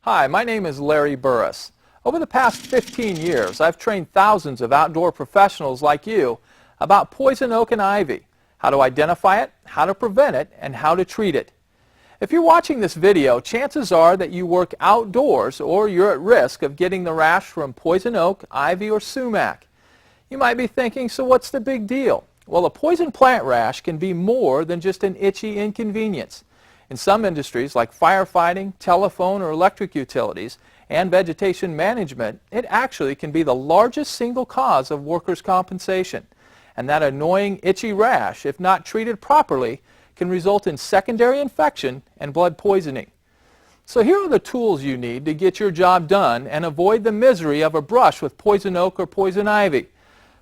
Hi, my name is Larry Burris. Over the past 15 years, I've trained thousands of outdoor professionals like you about poison oak and ivy, how to identify it, how to prevent it, and how to treat it. If you're watching this video, chances are that you work outdoors or you're at risk of getting the rash from poison oak, ivy, or sumac. You might be thinking, so what's the big deal? Well, a poison plant rash can be more than just an itchy inconvenience. In some industries like firefighting, telephone or electric utilities, and vegetation management, it actually can be the largest single cause of workers' compensation. And that annoying itchy rash, if not treated properly, can result in secondary infection and blood poisoning. So here are the tools you need to get your job done and avoid the misery of a brush with poison oak or poison ivy.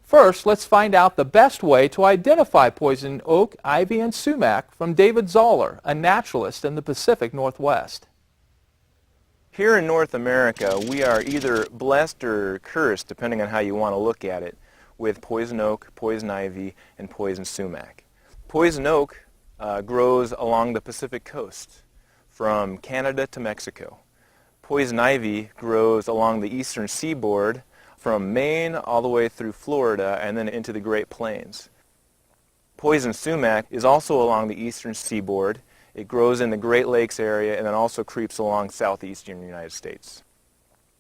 First, let's find out the best way to identify poison oak, ivy, and sumac from David Zoller, a naturalist in the Pacific Northwest. Here in North America, we are either blessed or cursed, depending on how you want to look at it, with poison oak, poison ivy, and poison sumac. Poison oak grows along the Pacific coast, from Canada to Mexico. Poison ivy grows along the eastern seaboard, from Maine all the way through Florida and then into the Great Plains. Poison sumac is also along the eastern seaboard. It grows in the Great Lakes area and then also creeps along southeastern United States.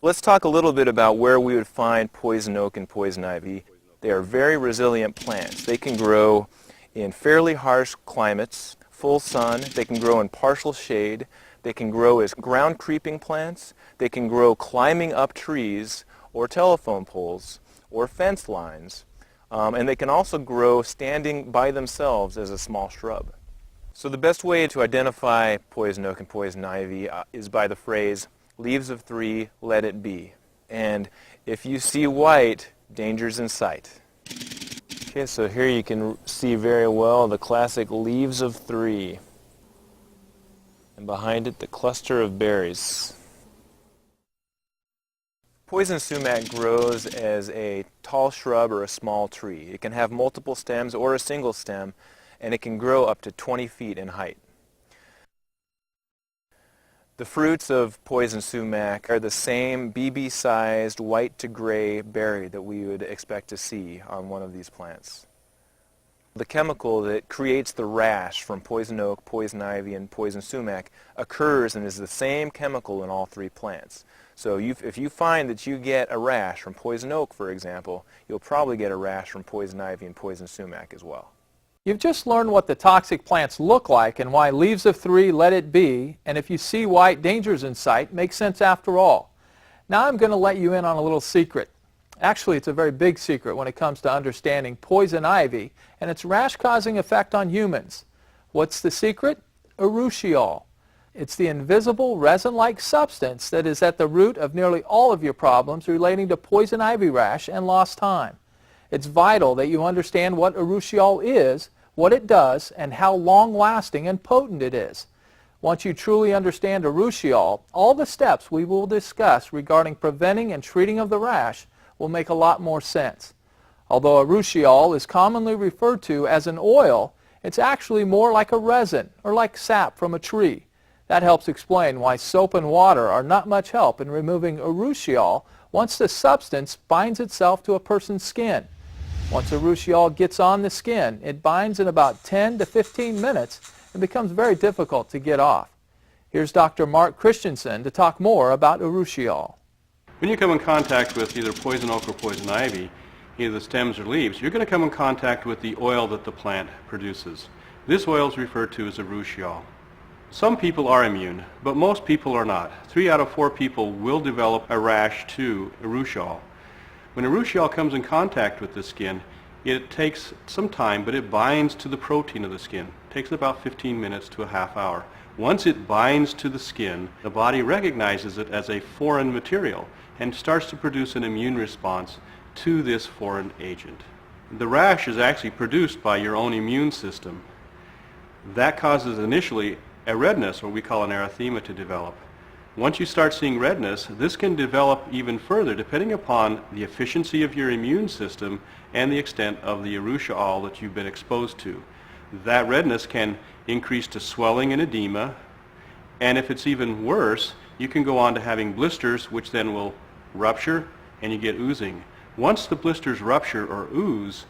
Let's talk a little bit about where we would find poison oak and poison ivy. They are very resilient plants. They can grow in fairly harsh climates, full sun. They can grow in partial shade. They can grow as ground creeping plants. They can grow climbing up trees or telephone poles, or fence lines, and they can also grow standing by themselves as a small shrub. So the best way to identify poison oak and poison ivy is by the phrase, leaves of three, let it be. And if you see white, danger's in sight. Okay, so here you can see very well the classic leaves of three, and behind it the cluster of berries. Poison sumac grows as a tall shrub or a small tree. It can have multiple stems or a single stem, and it can grow up to 20 feet in height. The fruits of poison sumac are the same BB-sized white to gray berry that we would expect to see on one of these plants. The chemical that creates the rash from poison oak, poison ivy, and poison sumac occurs and is the same chemical in all three plants. So if you find that you get a rash from poison oak, for example, you'll probably get a rash from poison ivy and poison sumac as well. You've just learned what the toxic plants look like and why leaves of three, let it be, and if you see white, danger's in sight, makes sense after all. Now I'm going to let you in on a little secret. Actually, it's a very big secret when it comes to understanding poison ivy and its rash-causing effect on humans. What's the secret? Urushiol. It's the invisible resin-like substance that is at the root of nearly all of your problems relating to poison ivy rash and lost time. It's vital that you understand what urushiol is, what it does, and how long-lasting and potent it is. Once you truly understand urushiol, all the steps we will discuss regarding preventing and treating of the rash will make a lot more sense. Although urushiol is commonly referred to as an oil, it's actually more like a resin or like sap from a tree. That helps explain why soap and water are not much help in removing urushiol once the substance binds itself to a person's skin. Once urushiol gets on the skin, it binds in about 10 to 15 minutes and becomes very difficult to get off. Here's Dr. Mark Christensen to talk more about urushiol. When you come in contact with either poison oak or poison ivy, either the stems or leaves, you're going to come in contact with the oil that the plant produces. This oil is referred to as urushiol. Some people are immune, but most people are not. 3 out of 4 people will develop a rash to urushiol. When urushiol comes in contact with the skin, it takes some time, but it binds to the protein of the skin. It takes about 15 minutes to a half hour. Once it binds to the skin, the body recognizes it as a foreign material and starts to produce an immune response to this foreign agent. The rash is actually produced by your own immune system. That causes initially a redness, or we call an erythema, to develop. Once you start seeing redness, this can develop even further depending upon the efficiency of your immune system and the extent of the urushiol that you've been exposed to. That redness can increase to swelling and edema, and if it's even worse, you can go on to having blisters, which then will rupture and you get oozing. Once the blisters rupture or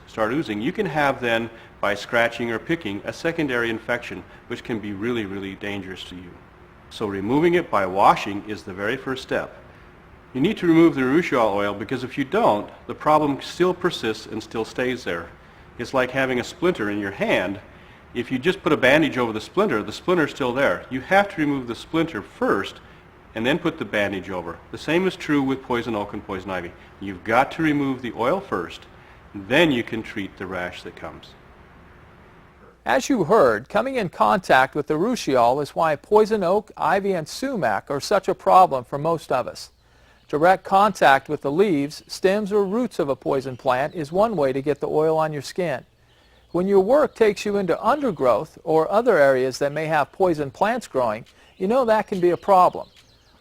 start oozing, you can have then, by scratching or picking, a secondary infection, which can be really, really dangerous to you. So removing it by washing is the very first step. You need to remove the urushiol oil because if you don't, the problem still persists and still stays there. It's like having a splinter in your hand. If you just put a bandage over the splinter's still there. You have to remove the splinter first and then put the bandage over. The same is true with poison oak and poison ivy. You've got to remove the oil first, then you can treat the rash that comes. As you heard, coming in contact with the urushiol is why poison oak, ivy, and sumac are such a problem for most of us. Direct contact with the leaves, stems, or roots of a poison plant is one way to get the oil on your skin. When your work takes you into undergrowth or other areas that may have poison plants growing, you know that can be a problem.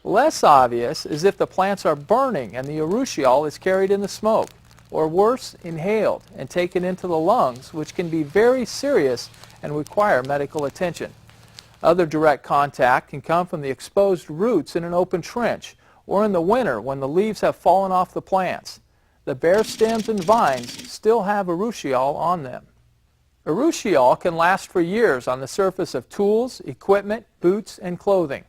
Less obvious is if the plants are burning and the urushiol is carried in the smoke, or worse, inhaled and taken into the lungs, which can be very serious and require medical attention. Other direct contact can come from the exposed roots in an open trench, or in the winter when the leaves have fallen off the plants. The bare stems and vines still have urushiol on them. Urushiol can last for years on the surface of tools, equipment, boots, and clothing.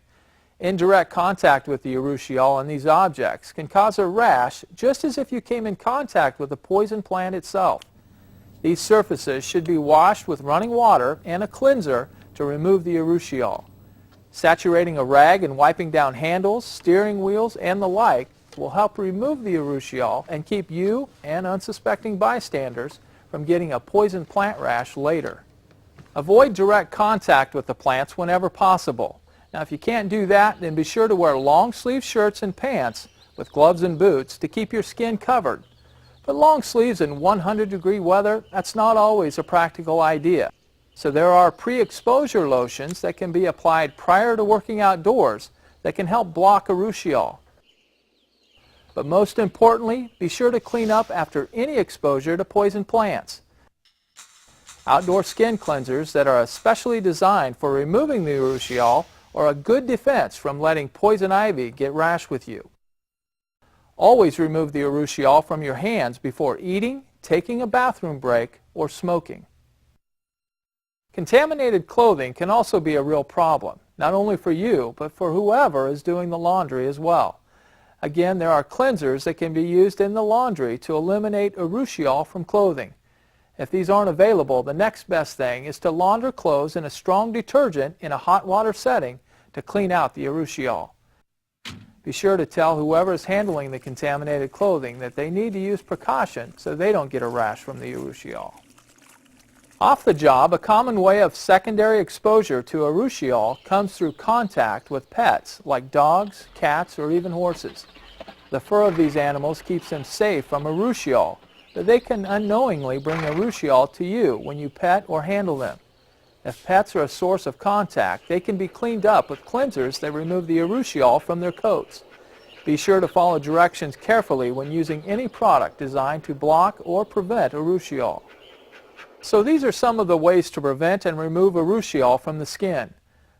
Indirect contact with the urushiol on these objects can cause a rash just as if you came in contact with the poison plant itself. These surfaces should be washed with running water and a cleanser to remove the urushiol. Saturating a rag and wiping down handles, steering wheels, and the like will help remove the urushiol and keep you and unsuspecting bystanders from getting a poison plant rash later. Avoid direct contact with the plants whenever possible. Now, if you can't do that, then be sure to wear long-sleeve shirts and pants with gloves and boots to keep your skin covered. But long sleeves in 100-degree weather, that's not always a practical idea. So there are pre-exposure lotions that can be applied prior to working outdoors that can help block urushiol. But most importantly, be sure to clean up after any exposure to poison plants. Outdoor skin cleansers that are especially designed for removing the urushiol are a good defense from letting poison ivy get rash with you. Always remove the urushiol from your hands before eating, taking a bathroom break, or smoking. Contaminated clothing can also be a real problem, not only for you, but for whoever is doing the laundry as well. Again, there are cleansers that can be used in the laundry to eliminate urushiol from clothing. If these aren't available, the next best thing is to launder clothes in a strong detergent in a hot water setting to clean out the urushiol. Be sure to tell whoever is handling the contaminated clothing that they need to use precaution so they don't get a rash from the urushiol. Off the job, a common way of secondary exposure to urushiol comes through contact with pets like dogs, cats, or even horses. The fur of these animals keeps them safe from urushiol, but they can unknowingly bring urushiol to you when you pet or handle them. If pets are a source of contact, they can be cleaned up with cleansers that remove the urushiol from their coats. Be sure to follow directions carefully when using any product designed to block or prevent urushiol. So these are some of the ways to prevent and remove urushiol from the skin.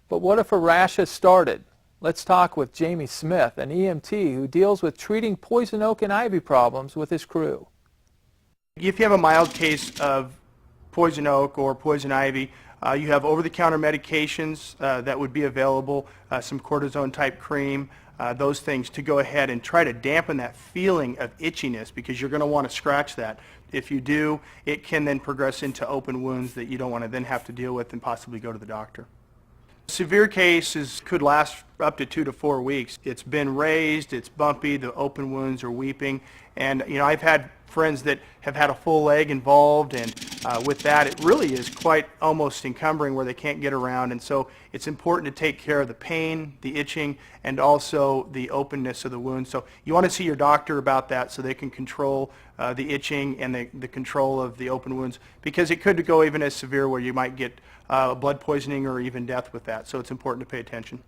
But what if a rash has started? Let's talk with Jamie Smith, an EMT who deals with treating poison oak and ivy problems with his crew. If you have a mild case of poison oak or poison ivy, you have over-the-counter medications that would be available, some cortisone-type cream, those things to go ahead and try to dampen that feeling of itchiness because you're going to want to scratch that. If you do, it can then progress into open wounds that you don't want to then have to deal with and possibly go to the doctor. Severe cases could last up to 2 to 4 weeks. It's been raised, it's bumpy, the open wounds are weeping, and I've had friends that have had a full leg involved, and with that it really is quite almost encumbering where they can't get around, and so it's important to take care of the pain, the itching, and also the openness of the wound. So you want to see your doctor about that so they can control the itching and the control of the open wounds, because it could go even as severe where you might get blood poisoning or even death with that, so it's important to pay attention.